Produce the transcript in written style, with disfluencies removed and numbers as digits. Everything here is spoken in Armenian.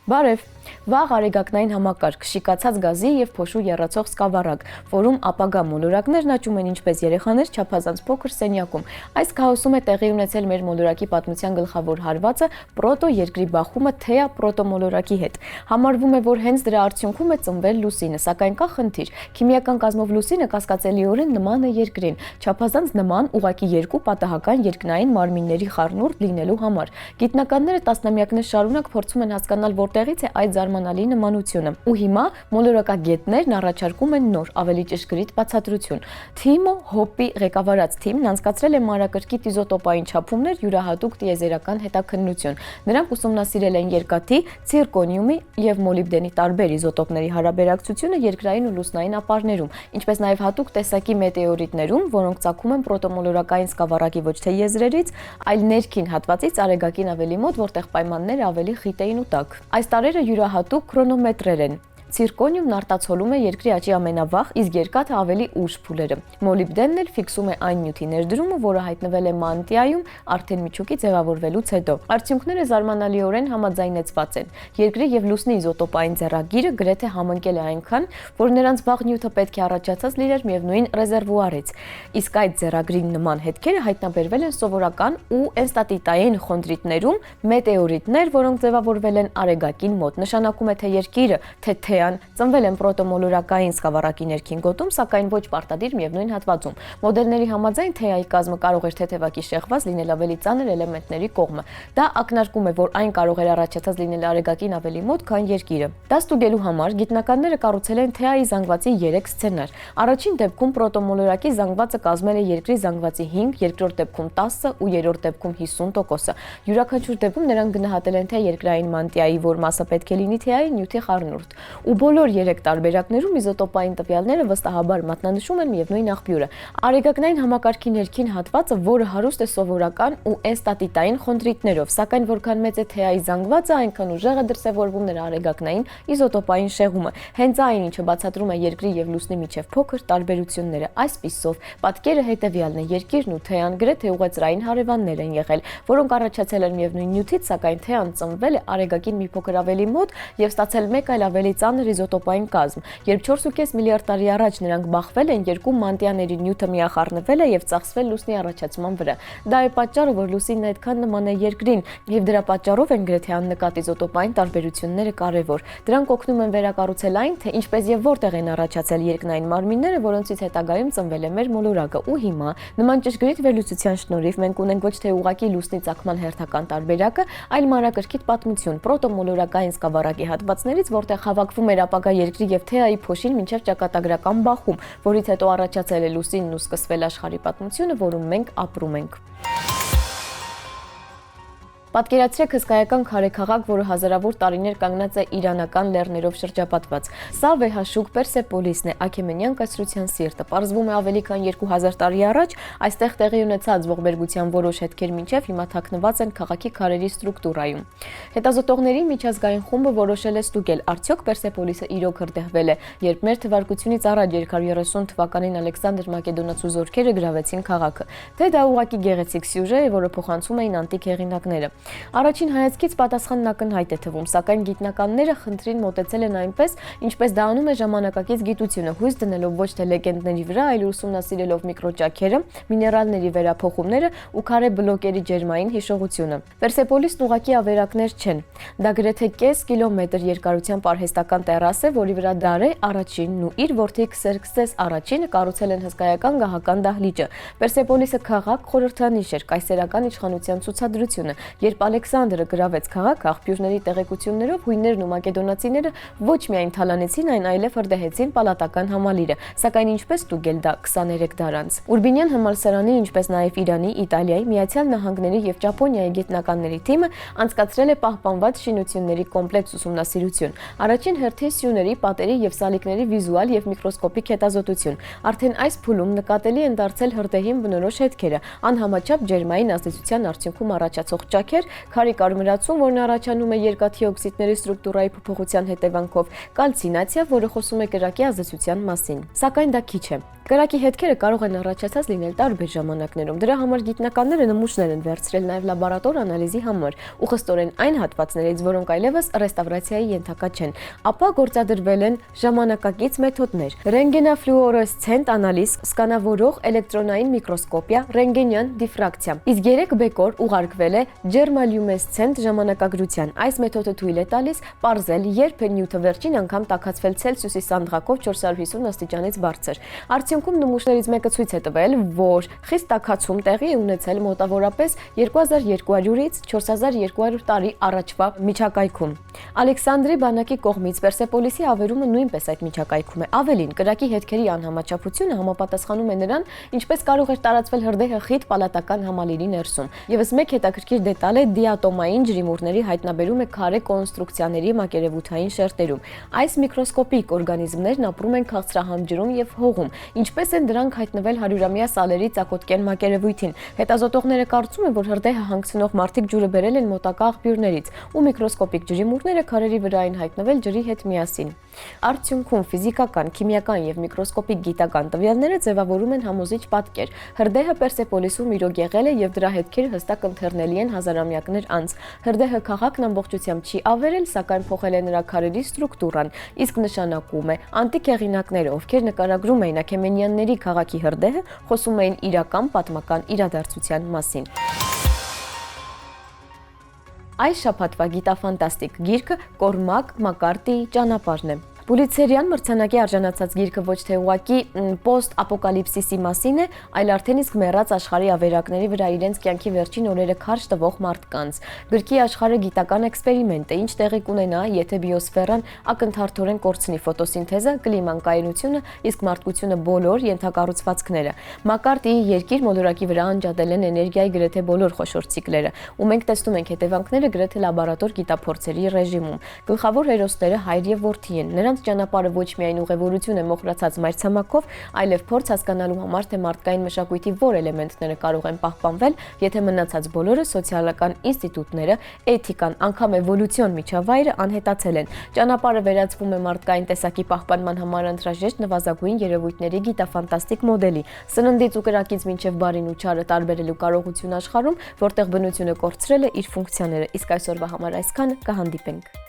Բարև, վաղ արեգակնային համակարգ, շիկացած գազի և փոշու եռացող սկավառակ, որում ապագա մոլորակներն աճում են ինչպես երեխաներ չափազանց փոքր սենյակում։ Այս քաոսում է տեղի ունեցել մեր մոլորակի պատմության գլխավոր հարվածը՝ պրոտո երկրի բախումը թեա պրոտոմոլորակի հետ։ Համարվում է, որ հենց դրա արդյունքում է ծնվել լուսինը, սակայն կա խնդիր։ Քիմիական կազմով լուսինը կասկածելիորեն նման է երկրին, չափազանց նման ուղղակի երկու պատահական երկնային մարմինների խառնուրդ լինելու համար։ Գիտնականները տասնամյակներ շարունակ փորձում են հասկանալ, որտեղից է այդ զարմանալի նմանությունը։ Ու հիմա մոլորակագետներն առաջարկում են նոր, ավելի ճշգրիտ բացատրություն։ Թիմո Հոպի ղեկավարած թիմն անցկացրել է մանրակրկիտ իզոտոպային չափումներ յուրահատուկ տիեզերական հետաքննություն։ Նրանք ուսումնասիրել են երկաթի, ցիրկոնիումի և մոլիբդենի տարբեր իզոտոպների հարաբերակցությունը երկրային ու լուսնային ապարներում, ինչպես նաև հատուկ տեսակի մետեորիտներում, որոնք ծագում են պրոտոմոլորակային սկավառակի ոչ թե եզրերից, այլ ներքին հատվածից արեգակին ավելի մոտ, որտեղ պայմանները ավելի խիտ էին ու տաք։ Այս տարրերը յուրահատուկ քրոնոմետրեր են։ Ցիրկոնիումն արտացոլում է երկրի աճի ամենավաղ, իսկ երկաթը ավելի ուշ փուլերը։ Մոլիբդենն էլ ֆիքսում է այն նյութի ներդրումը, որը հայտնվել է մանտիայում արդեն միջուկի ձևավորվելուց հետո։ Արդյունքները զարմանալիորեն համաձայնեցված են։ Երկրի և լուսնի իզոտոպային ձեռագիրը գրեթե համընկել է այնքան, որ նրանց վաղ նյութը պետք է առաջացած լիներ միևնույն ռեզերվուարից։ Իսկ այդ ձեռագրին նման հետքերը հայտնաբերվել են սովորական ու էնստատիտային խոնդրիտներում, մետեորիտներ, որոնք ձևավորվել են արեգակին մոտ։ Նշանակում է, թե երկիրը, թե թեան ծնվել են պրոտոմոլորակային սկավառակի ներքին գոտում, սակայն ոչ պարտադիր միևնույն հատվածում։ Մոդելների համաձայն թեայի կազմը կարող էր թեթևակի շեղված լինել ավելի ծանր էլեմենտների կողմը։ Դա ակնարկում է, որ այն կարող էր առաջացած լինել արեգակին ավելի մոտ, քան երկիրը։ Դա ստուգելու համար գիտնականները կառուցել են թեայի զանգվածի 3 սցենար։ Առաջին դեպքում պրոտոմոլորակի զանգվածը կազմել է երկրի զանգվածի 5, երկրորդ դեպքում 10 ու երրորդ դեպքում 50%։ Յուրաքանչյուր դեպքում նրանք գնահատել են թե երկրային մանտիայի, որ մասը պետք է լինի թեայի նյութի խառնուրդ։ Ու բոլոր 3 տարբերակներում իզոտոպային տվյալները վստահաբար մատնանշում են միևնույն աղբյուրը՝ արեգակնային համակարգի ներքին հատվածը, որը հարուստ է սովորական ու էնստատիտային խոնդրիտներով, սակայն որքան մեծ է թեայի զանգվածը, այնքան ուժեղ է դրսևորվում նրա արեգակնային իզոտոպային շեղումը։ Հենց այն, ինչը բացատրում է երկրի և լուսնի միջև փոքր տարբերությունները։ Այսպիսով, պատկերը հետևյալն է՝ երկիրն ու թեան գրեթե ուղեծրային հարևաններ են եղել, որոնք առաջացել են միևնույն նյութից, սակայն թեան ծնվել է արեգակին մի փոքր ավելի մոտ և ստացել մեկ այլ ավելի ծանր իզոտոպային կազմ։ Երբ 4.5 միլիարդ տարի առաջ նրանք բախվել են, երկու մանտիաների նյութը միախառնվել է և ծախսվել լուսնի առաջացման վրա։ Դա է պատճառը, որ լուսինն այդքան նման է երկրին, և դրա պատճառով են գրեթե աննկատ իզոտոպային տարբերությունները կարևոր։ Դրանք օգնում են վերակառուցել այն, թե ինչպես և որտեղ են առաջացել երկնային մարմինները, որոնցից հետագայում ծնվել է մեր մոլորակը։ Ու հիմա, նման ճշգրիտ վերլուծության շնորհիվ, մենք ունենք ոչ թե ուղղակի լուսնի ծագման հերթական տարբերակը, այլ մանրակրկիտ պատմություն պրոտոմոլորակային սկավառակի հատվածներից, որտեղ հավաքվում էր ապագա երկրի և թեայի փոշին մինչև ճակատագրական բախում, որից հետո առաջացել է լուսինն ու սկսվել աշխարհի պատմությունը, որում մենք ապրում ենք։ Պատկերացրեք հսկայական քարե քաղաք, որը հազարավոր տարիներ կանգնած է իրանական լեռներով շրջապատված։ Սա վեհաշուկ Պերսեպոլիսն է, Աքեմենյան կայսրության սիրտը։ Պարզվում է ավելի քան 2000 տարի առաջ այստեղ տեղի ունեցած ողբերգության որոշ հետքեր մինչև հիմա թաքնված են քաղաքի քարերի ստրուկտուրայում։ Հետազոտողների միջազգային խումբը որոշել է ստուգել, արդյոք Պերսեպոլիսը իրոք հրդեհվել է, երբ մեր թվարկությունից առաջ 230 թվականին Ալեքսանդր Մակեդոնացու զորքերը գրավեցին քաղաքը, թե դա ուղղակի գեղեցիկ սյուժե է, որը փոխանցում էին անտիկ հեղինակները։ Առաջին հայացքից պատասխանն ակնհայտ է թվում, սակայն գիտնականները խնդրին մոտեցել են այնպես, ինչպես դա անում է ժամանակակից գիտությունը, հույս դնելով ոչ թե լեգենդների վրա, այլ ուսումնասիրելով միկրոճաքերը, միներալների վերափոխումները ու քարե բլոկերի ջերմային հիշողությունը։ Պերսեպոլիսն ուղղակի ավերակներ չեն։ Դա գրեթե կես կիլոմետր երկարությամբ արհեստական տերաս է, որի վրա Դարե առաջինն ու իր որդի Քսերքսես առաջինը կառուցել են հսկայական գահական դահլիճը։ Պերսեպոլիսը քաղաք խորհրդանիշ էր, կայսերական իշխանության ցուցադրությունը։ Երբ Ալեքսանդրը գրավեց քաղաքը, աղբյուրների տեղեկություններով հույներն ու մակեդոնացիները ոչ միայն թալանեցին այն, այլև հրդեհեցին պալատական համալիրը, սակայն ինչպես ստուգել դա 23 դար անց։ Ուրբինյան համալսարանի, ինչպես նաև Իրանի, Իտալիայի, Միացյալ Նահանգների և Ճապոնիայի գիտնականների թիմը անցկացրել է պահպանված շինությունների կոմպլեքս ուսումնասիրություն։ Առաջին հերթին սյուների, պատերի և սալիկների վիզուալ և միկրոսկոպիկ հետազոտություն։ Արդեն այս փուլում նկատելի են դարձել հրդեհին բնորոշ հետքերը, անհամաչափ ջերմային ազդեցության արդյունքում առաջացող ճաքեր հետքեր, քարի կարմրացում, որն առաջանում է երկաթի օքսիդների ստրուկտուրայի փոփոխության հետևանքով, կալցինացիա, որը խոսում է կրակի ազդեցության մասին։ Սակայն դա քիչ է։ Կրակի հետքերը կարող են առաջացած լինել տարբեր ժամանակներում։ Դրա համար գիտնականները նմուշներ են վերցրել նաև լաբորատոր անալիզի համար, ուխստորեն այն հատվածներից, որոնք այլևս ռեստավրացիայի ենթակա չեն, ապա գործադրվել են ժամանակակից մեթոդներ՝ ռենտգենաֆլյուորեսցենտ անալիզ, սկանավորող էլեկտրոնային միկրոսկոպիա, ռենտգենյան դիֆրակցիա։ Իսկ 3 բեկոր ուղարկվել է ջերմալյումեսցենտ ժամանակագրության։ Այս մեթոդը թույլ է տալիս պարզել, երբ է նյութը վերջին անգամ տաքացվել Ցելսիուսի սանդղակով 450 աստիճանից բարձր։ Արդյունքում նմուշներից մեկը ցույց է տվել, որ խիստ տաքացում տեղի է ունեցել մոտավորապես 2200-ից 4200 տարի առաջվա միջակայքում։ Ալեքսանդրի բանակի կողմից Պերսեպոլիսի ավերումը նույնպես այդ միջակայքում է։ Ավելին, կրակի հետքերի անհամաչափությունը համապատասխանում է նրան, ինչպես կարող էր տարածվել հրդեհը խիտ պալատական համալիրի ներսում։ Եվս մեկ հետաքրքիր դետալ է դիատոմային ջրիմուռների հայտնաբերումը քարե կոնստրուկցիաների մակերևութային շերտերում։ Այս միկրոսկոպիկ օրգանիզմներն ապրում են քաղցրահամ ջրում եւ հողում, ինչպես են դրանք հայտնվել 100-ամյա սալերի ծակոտկեն մակերևույթին։ Հետազոտողները կարծում են, որ հրդեհը հանգցնող մարդիկ ջուրը բերել են մոտակա աղբյուրներից, ու միկրոսկոպիկ ջրիմուռները քարերի վրա են հայտնվել ջրի հետ միասին։ Արդյունքում ֆիզիկական, քիմիական եւ միկրոսկոպիկ գիտական տվյալները ձևավորում են համոզիչ պատկեր։ Հրդեհը Պերսեպոլիսում իրոք եղել է եւ դրա հետքերը հստակ ընթեռնելի են հազարամյակներ անց։ Հրդեհը քաղաքն ամբողջությամբ չի ավերել, սակայն փոխել է նրա քարերի ստրուկտուրան, իսկ նշանակում է անտիկ հեղինակները, ովքեր նկարագրում էին Աքեմենյանների քաղաքի հրդեհը, խոսում էին իրական պատմական իրադարձության մասին։ Այս շաբաթվա գիտաֆանտաստիկ գիրքը Կորմակ Մակարտիի ճանապարհն է։ Պուլիցերյան մրցանակի արժանացած գիրքը ոչ թե ուղղակի պոստ-ապոկալիպսիսի մասին է, այլ արդեն իսկ մեռած աշխարհի ավերակների վրա իրենց կյանքի վերջին օրերը քարշ տվող մարդկանց։ Գրքի աշխարհը գիտական էքսպերիմենտ է, ինչ տեղի կունենա, եթե բիոսֆերան ակնթարթորեն կորցնի ֆոտոսինթեզը, կլիման կայունությունը, իսկ մարդկությունը բոլոր ենթակառուցվածքները։ Մակարտիի երկիր մոլորակի վրա անջատել են էներգիայի գրեթե բոլոր խոշոր ցիկլերը, ու մենք տեսնում ենք հետևանքները գրեթե լաբորատոր գիտափորձերի ռեժիմում։ Գլխավոր հերոսները հայր եւ որդի են։ Նրանց ճանապարհը ոչ միայն ուղևորություն է մոխրացած մայրցամաքով, այլև փորձ հասկանալու համար, թե մարդկային մշակույթի որ էլեմենտները կարող են պահպանվել, եթե մնացած բոլորը սոցիալական ինստիտուտները, էթիկան, անգամ էվոլյուցիոն միջավայրը անհետացել են։ Ճանապարհը վերածվում է մարդկային տեսակի պահպանման համար անհրաժեշտ նվազագույն երևույթների գիտաֆանտաստիկ մոդելի, սննդից ու կրակից մինչև բարին ու չարը տարբերելու կարողություն աշխարհում, որտեղ բնությունը կորցրել է իր ֆունկցիաները։ Իսկ այսօրվա համար այսքանը, կհանդիպենք։